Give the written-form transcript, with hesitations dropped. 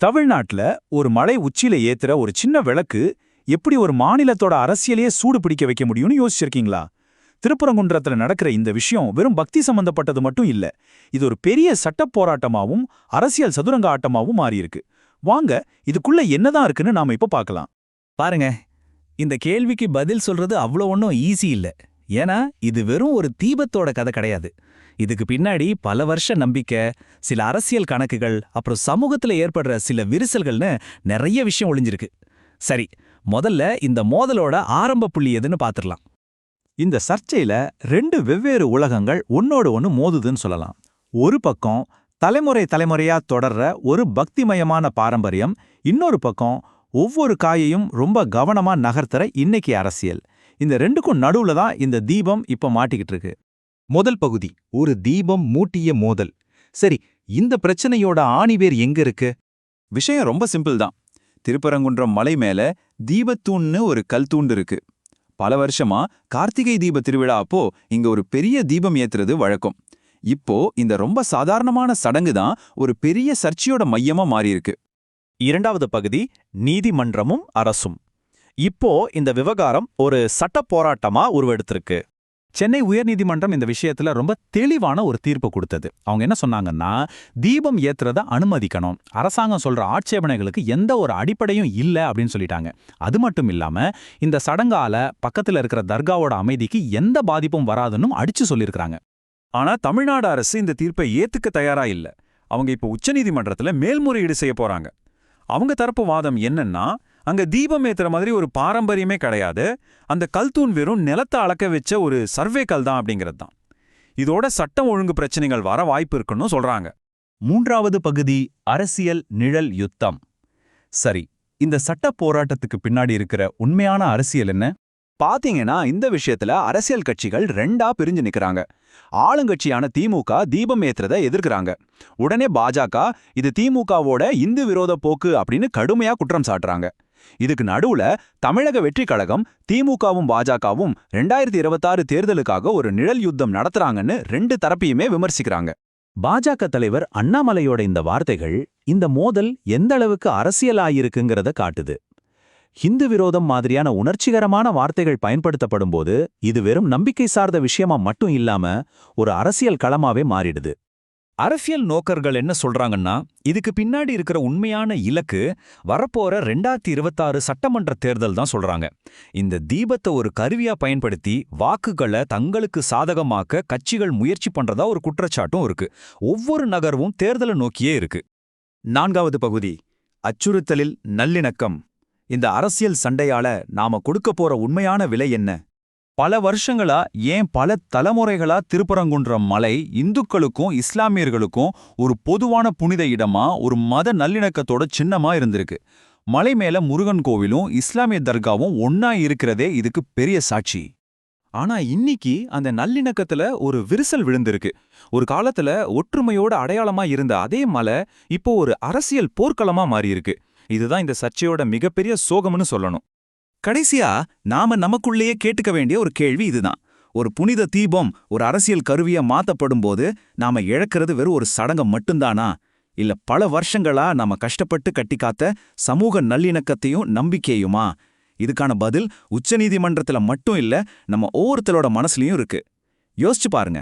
தமிழ்நாட்டுல ஒரு மலை உச்சியில ஏத்துற ஒரு சின்ன விளக்கு எப்படி ஒரு மாநிலத்தோட அரசியலையே சூடு பிடிக்க வைக்க முடியும்னு யோசிச்சிருக்கீங்களா? திருப்பரங்குன்றத்துல நடக்கிற இந்த விஷயம் வெறும் பக்தி சம்பந்தப்பட்டது மட்டும் இல்ல. இது ஒரு பெரிய சட்டப் போராட்டமாவும் அரசியல் சதுரங்க ஆட்டமாவும் மாறியிருக்கு. வாங்க, இதுக்குள்ள என்னதான் இருக்குன்னு நாம இப்ப பார்க்கலாம். பாருங்க, இந்த கேள்விக்கு பதில் சொல்றது அவ்வளோ ஒன்றும் ஈஸி இல்ல. ஏன்னா இது வெறும் ஒரு தீபத்தோட கதை கிடையாது. இதுக்கு பின்னாடி பல வருஷ நம்பிக்கை, சில அரசியல் கணக்குகள், அப்புறம் சமூகத்துல ஏற்படுற சில விரிசல்கள்னு நிறைய விஷயம் ஒளிஞ்சிருக்கு. சரி, முதல்ல இந்த மோதலோட ஆரம்ப புள்ளி எதுன்னு பாத்துரலாம். இந்த சர்ச்சையில ரெண்டு வெவ்வேறு உலகங்கள் ஒன்னோடு ஒன்னு மோதுதுன்னு சொல்லலாம். ஒரு பக்கம் தலைமுறை தலைமுறையா தொடர்ற ஒரு பக்திமயமான பாரம்பரியம், இன்னொரு பக்கம் ஒவ்வொரு காயையும் ரொம்ப கவனமா நகர்த்துற இன்னைக்கு அரசியல். இந்த ரெண்டுக்கும் நடுவுல தான் இந்த தீபம் இப்ப மாட்டிக்கிட்டு இருக்கு. முதல் பகுதி, ஒரு தீபம் மூட்டிய மோதல். சரி, இந்த பிரச்சனையோட ஆணிவேர் எங்க இருக்கு? விஷயம் ரொம்ப சிம்பிள் தான். திருப்பரங்குன்றம் மலை மேல தீபத்தூண்னு ஒரு கல் தூண்டு இருக்கு. பல வருஷமா கார்த்திகை தீப திருவிழா அப்போ இங்க ஒரு பெரிய தீபம் ஏத்துறது வழக்கம். இப்போ இந்த ரொம்ப சாதாரணமான சடங்கு தான் ஒரு பெரிய சர்ச்சையோட மையமா மாறியிருக்கு. இரண்டாவது பகுதி, நீதிமன்றமும் அரசும். இப்போ இந்த விவகாரம் ஒரு சட்டப் போராட்டமா உருவெடுத்திருக்கு. சென்னை உயர்நீதிமன்றம் இந்த விஷயத்துல ரொம்ப தெளிவான ஒரு தீர்ப்பு கொடுத்தது. அவங்க என்ன சொன்னாங்கன்னா, தீபம் ஏத்துறத அனுமதிக்கணும், அரசாங்கம் சொல்ற ஆட்சேபனைகளுக்கு எந்த ஒரு அடிப்படையும் இல்ல அப்படின்னு சொல்லிட்டாங்க. அது மட்டும் இல்லாம இந்த சடங்கால பக்கத்துல இருக்கிற தர்காவோட அமைதிக்கு எந்த பாதிப்பும் வராதுன்னு அடிச்சு சொல்லியிருக்காங்க. ஆனா தமிழ்நாடு அரசு இந்த தீர்ப்பை ஏத்துக்க தயாரா இல்ல. அவங்க இப்ப உச்சநீதிமன்றத்துல மேல்முறையீடு செய்ய போறாங்க. அவங்க தரப்பு வாதம் என்னன்னா, அங்க தீபம் ஏத்துற மாதிரி ஒரு பாரம்பரியமே கிடையாது, அந்த கல்தூண் வெறும் நிலத்தை அளக்க வச்ச ஒரு சர்வே கல் தான் அப்படிங்கிறது தான். இதோட சட்டம் ஒழுங்கு பிரச்சனைகள் வர வாய்ப்பு இருக்குன்னு சொல்றாங்க. மூன்றாவது பகுதி, அரசியல் நிழல் யுத்தம். சரி, இந்த சட்ட போராட்டத்துக்கு பின்னாடி இருக்கிற உண்மையான அரசியல் என்ன? பாத்தீங்கன்னா இந்த விஷயத்துல அரசியல் கட்சிகள் ரெண்டா பிரிஞ்சு நிக்கறாங்க. ஆளுங்கட்சியான திமுக தீபம் ஏத்துறத எதிர்க்கிறாங்க. உடனே பாஜக இது திமுகவோட இந்து விரோத போக்கு அப்படின்னு கடுமையா குற்றம் சாட்டுறாங்க. இதுக்கு நடுவுல தமிழக வெற்றி கழகம் திமுகவும் பாஜகவும் 2026 தேர்தலுக்காக ஒரு நிழல் யுத்தம் நடத்துறாங்கன்னு ரெண்டு தரப்பையுமே விமர்சிக்கிறாங்க. பாஜக தலைவர் அண்ணாமலையோட இந்த வார்த்தைகள் இந்த மோதல் எந்த அளவுக்கு அரசியலாயிருக்குங்கிறத காட்டுது. ஹிந்து விரோதம் மாதிரியான உணர்ச்சிகரமான வார்த்தைகள் பயன்படுத்தப்படும்போது இது வெறும் நம்பிக்கை சார்ந்த விஷயமா மட்டும் இல்லாம ஒரு அரசியல் களமாவே மாறிடுது. அரசியல் நோக்கர்கள் என்ன சொல்றாங்கன்னா, இதுக்கு பின்னாடி இருக்கிற உண்மையான இலக்கு வரப்போற 2026 சட்டமன்ற தேர்தல் தான் சொல்றாங்க. இந்த தீபத்தை ஒரு கருவியா பயன்படுத்தி வாக்குகளை தங்களுக்கு சாதகமாக்க கட்சிகள் முயற்சி பண்றதா ஒரு குற்றச்சாட்டும் இருக்கு. ஒவ்வொரு நகர்வும் தேர்தலை நோக்கியே இருக்கு. நான்காவது பகுதி, அச்சுறுத்தலில் நல்லிணக்கம். இந்த அரசியல் சண்டையால நாம கொடுக்க போற உண்மையான விலை என்ன? பல வருஷங்களா, ஏன் பல தலைமுறைகளா திருப்பரங்குன்றம் மலை இந்துக்களுக்கும் இஸ்லாமியர்களுக்கும் ஒரு பொதுவான புனித இடமா, ஒரு மத நல்லிணக்கத்தோட சின்னமா இருந்திருக்கு. மலை மேல முருகன் கோவிலும் இஸ்லாமிய தர்காவும் ஒன்னா இருக்கிறதே இதுக்கு பெரிய சாட்சி. ஆனா இன்னைக்கு அந்த நல்லிணக்கத்துல ஒரு விரிசல் விழுந்திருக்கு. ஒரு காலத்துல ஒற்றுமையோட அடையாளமா இருந்த அதே மலை இப்போ ஒரு அரசியல் போர்க்களமா மாறியிருக்கு. இதுதான் இந்த சர்ச்சையோட மிகப்பெரிய சோகம்னு சொல்லணும். கடைசியா நாம நமக்குள்ளேயே கேட்டுக்க வேண்டிய ஒரு கேள்வி இதுதான். ஒரு புனித தீபம் ஒரு அரசியல் கருவியா மாத்தப்படும் போது நாம இழக்கிறது வெறும் ஒரு சடங்கம் மட்டும்தானா, இல்ல பல வருஷங்களா நாம கஷ்டப்பட்டு கட்டிக்காத்த சமூக நல்லிணக்கத்தையும் நம்பிக்கையுமா? இதுக்கான பதில் உச்சநீதிமன்றத்துல மட்டும் இல்ல, நம்ம ஒவ்வொருத்தரோட மனசுலயும் இருக்கு. யோசிச்சு பாருங்க.